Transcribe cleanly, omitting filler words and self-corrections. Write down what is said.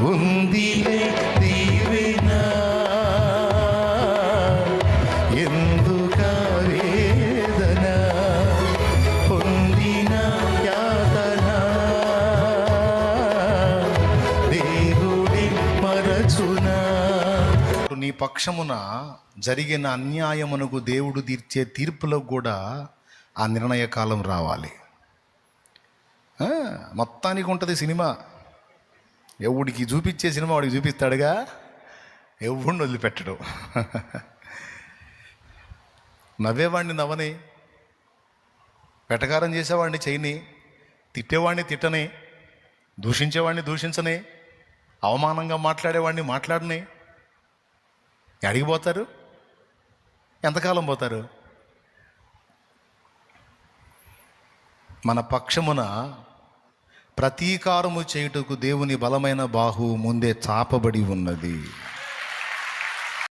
ఉందిలే దీవెన, ఎందుక వేదన, పొందిన యాతన దేవుడి మరచునా. నీ పక్షమున జరిగిన అన్యాయమునకు దేవుడు తీర్చే తీర్పులకు కూడా ఆ నిర్ణయ కాలం రావాలి. మొత్తానికి ఉంటుంది సినిమా. ఎవడికి చూపించే సినిమా వాడికి చూపిస్తాడుగా, ఎవడిని వదిలిపెట్టడు. నవ్వేవాడిని నవ్వని, వెటకారం చేసేవాడిని చేయని, తిట్టేవాడిని తిట్టని, దూషించేవాడిని దూషించని, అవమానంగా మాట్లాడేవాడిని మాట్లాడని. అడిగిపోతారు, ఎంతకాలం పోతారు? మన పక్షమున ప్రతీకారము చేయుటకు దేవుని బలమైన బాహు ముందే చాపబడి ఉన్నది.